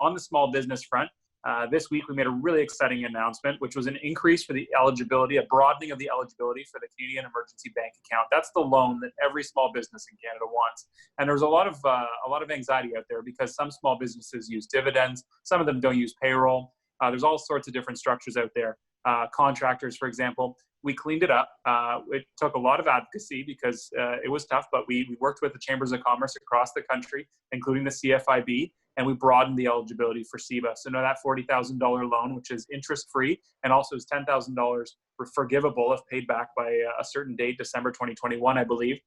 on the small business front, this week we made a really exciting announcement, which was an increase for the eligibility, a broadening of the eligibility for the Canadian Emergency Bank Account. That's the loan that every small business in Canada wants. And there's a lot of anxiety out there because some small businesses use dividends, some of them don't use payroll. There's all sorts of different structures out there. Contractors, for example, we cleaned it up. It took a lot of advocacy because it was tough, but we worked with the Chambers of Commerce across the country, including the CFIB, and we broadened the eligibility for CEBA. So now that $40,000 loan, which is interest-free and also is $10,000 forgivable if paid back by a certain date, December 2021, I believe.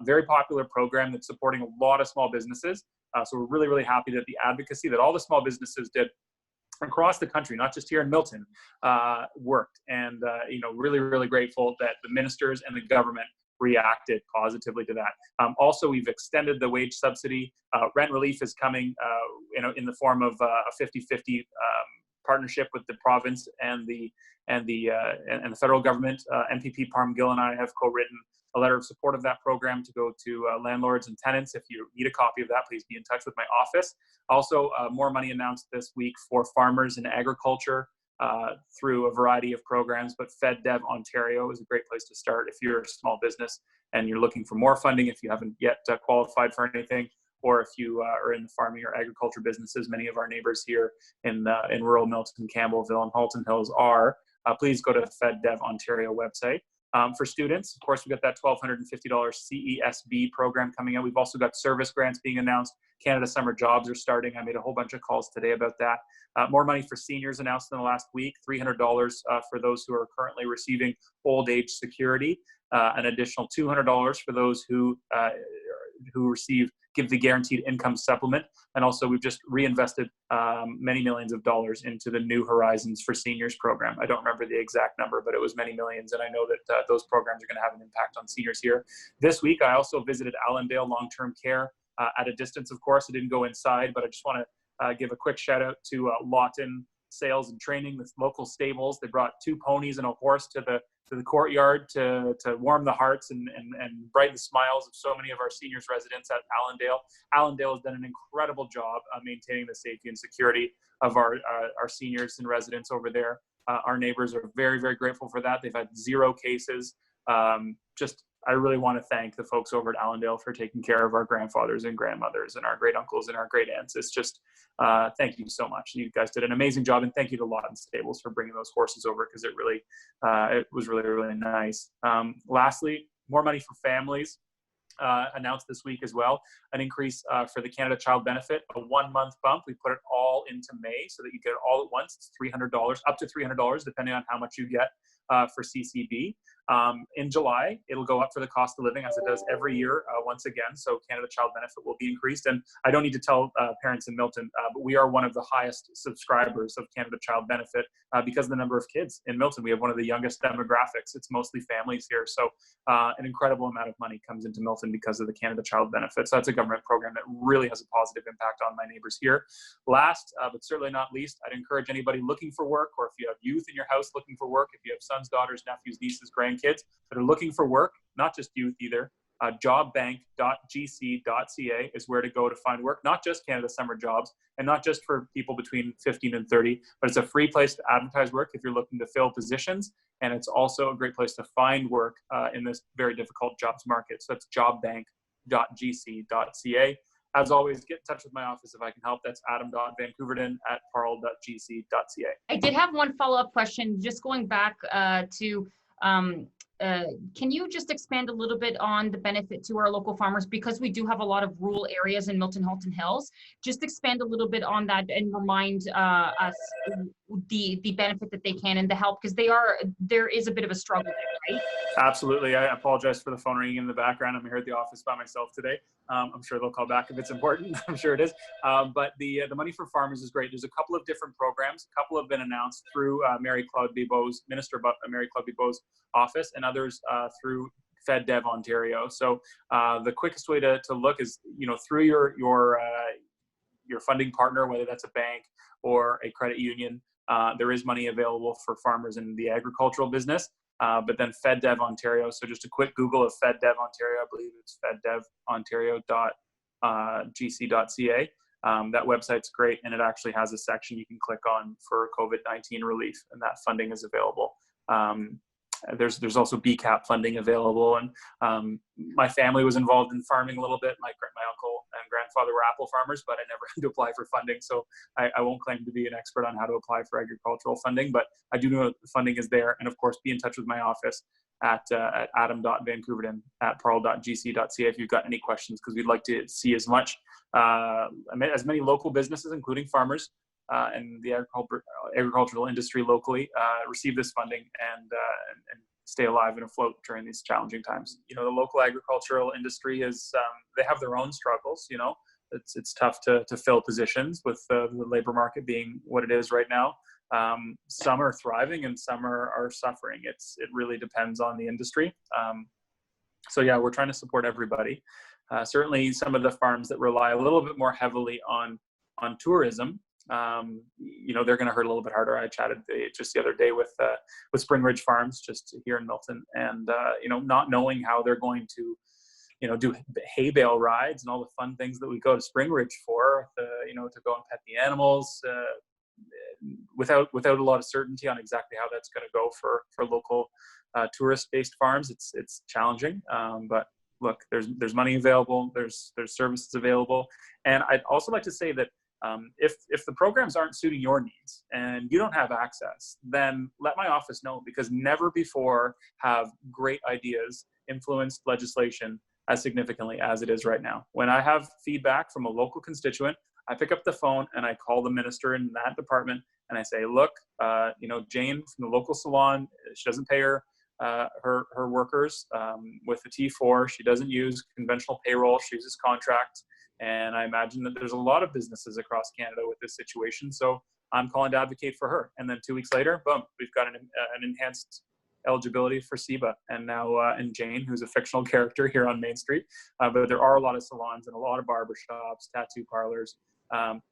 Very popular program that's supporting a lot of small businesses. So we're really, really happy that the advocacy that all the small businesses did across the country, not just here in Milton, worked. And, really, really grateful that the ministers and the government reacted positively to that. Also, we've extended the wage subsidy. Rent relief is coming, in the form of a 50-50 partnership with the province and the federal government. MPP Parham Gill and I have co-written a letter of support of that program to go to landlords and tenants. If you need a copy of that, please be in touch with my office. Also, more money announced this week for farmers and agriculture through a variety of programs, but FedDev Ontario is a great place to start if you're a small business and you're looking for more funding, if you haven't yet qualified for anything, or if you are in the farming or agriculture businesses. Many of our neighbors here in rural Milton, Campbellville, and Halton Hills are. Please go to the FedDev Ontario website. For students, of course, we've got that $1,250 CESB program coming out. We've also got service grants being announced. Canada Summer Jobs are starting. I made a whole bunch of calls today about that. More money for seniors announced in the last week, $300 for those who are currently receiving old age security, an additional $200 for those who give the guaranteed income supplement. And also we've just reinvested many millions of dollars into the New Horizons for Seniors program. I don't remember the exact number, but it was many millions. And I know that those programs are going to have an impact on seniors here. This week, I also visited Allendale Long-Term Care at a distance, of course. I didn't go inside, but I just want to give a quick shout out to Lawton Sales and Training, the local stables. They brought 2 ponies and a horse to the courtyard to warm the hearts and brighten the smiles of so many of our seniors residents at Allendale. Allendale has done an incredible job maintaining the safety and security of our seniors and residents over there. Our neighbors are very, very grateful for that. They've had 0 cases. I really want to thank the folks over at Allendale for taking care of our grandfathers and grandmothers and our great uncles and our great aunts. It's just, thank you so much. You guys did an amazing job, and thank you to Lawton Stables for bringing those horses over because it was really, really nice. Lastly, more money for families announced this week as well. An increase for the Canada Child Benefit, a 1-month bump. We put it all into May so that you get it all at once. It's $300, up to $300, depending on how much you get for CCB. In July, it'll go up for the cost of living as it does every year once again. So Canada Child Benefit will be increased. And I don't need to tell parents in Milton, but we are one of the highest subscribers of Canada Child Benefit because of the number of kids in Milton. We have one of the youngest demographics. It's mostly families here. So an incredible amount of money comes into Milton because of the Canada Child Benefit. So that's a government program that really has a positive impact on my neighbors here. Last, but certainly not least, I'd encourage anybody looking for work, or if you have youth in your house looking for work, if you have sons, daughters, nephews, nieces, grandkids that are looking for work, not just youth either, jobbank.gc.ca is where to go to find work, not just Canada Summer Jobs and not just for people between 15 and 30, but it's a free place to advertise work if you're looking to fill positions. And it's also a great place to find work in this very difficult jobs market. So that's jobbank.gc.ca. As always, get in touch with my office if I can help. That's adam.vancouverden@parle.gc.ca. I did have one follow-up question, just going back to can you just expand a little bit on the benefit to our local farmers, because we do have a lot of rural areas in Milton, Halton Hills. Just expand a little bit on that and remind us the benefit that they can and the help, because there is a bit of a struggle there, right? Absolutely. I apologize for the phone ringing in the background. I'm here at the office by myself today. I'm sure they'll call back if it's important. I'm sure it is. But the money for farmers is great. There's a couple of different programs. A couple have been announced through Minister Mary Claude Bibeau's office, and others through FedDev Ontario. So the quickest way to look is, through your funding partner, whether that's a bank or a credit union. There is money available for farmers in the agricultural business. But then FedDev Ontario. So just a quick Google of FedDev Ontario. I believe it's feddevontario.gc.ca. That website's great, and it actually has a section you can click on for COVID-19 relief, and that funding is available. There's also BCAP funding available, and my family was involved in farming a little bit. My uncle and grandfather were apple farmers, but I never had to apply for funding, so I won't claim to be an expert on how to apply for agricultural funding, but I do know that the funding is there. And of course, be in touch with my office at adam.vankoeverden@parle.gc.ca if you've got any questions, because we'd like to see as many local businesses, including farmers, and the agricultural industry locally, receive this funding and stay alive and afloat during these challenging times. You know, the local agricultural industry they have their own struggles. You know, it's tough to fill positions with the labor market being what it is right now. Some are thriving and some are suffering. It really depends on the industry. So yeah, we're trying to support everybody. Certainly some of the farms that rely a little bit more heavily on tourism, you know, they're going to hurt a little bit harder. I chatted just the other day with Spring Ridge Farms just here in Milton, and you know, not knowing how they're going to, you know, do hay bale rides and all the fun things that we go to Spring Ridge for, you know, to go and pet the animals, without a lot of certainty on exactly how that's going to go for local tourist-based farms. It's challenging, but look, there's money available, there's services available, and I'd also like to say that if the programs aren't suiting your needs and you don't have access, then let my office know, because never before have great ideas influenced legislation as significantly as it is right now. When I have feedback from a local constituent, I pick up the phone and I call the minister in that department and I say, look, you know, Jane from the local salon, she doesn't pay her workers with the T4. She doesn't use conventional payroll. She uses contracts. And I imagine that there's a lot of businesses across Canada with this situation. So I'm calling to advocate for her. And then 2 weeks later, boom, we've got an enhanced eligibility for SEBA. And now, and Jane, who's a fictional character here on Main Street. But there are a lot of salons and a lot of barbershops, tattoo parlors,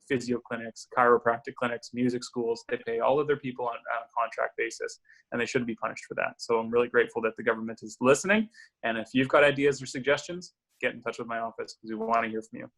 physio clinics, chiropractic clinics, music schools. They pay all of their people on a contract basis, and they shouldn't be punished for that. So I'm really grateful that the government is listening. And if you've got ideas or suggestions, get in touch with my office, because we want to hear from you.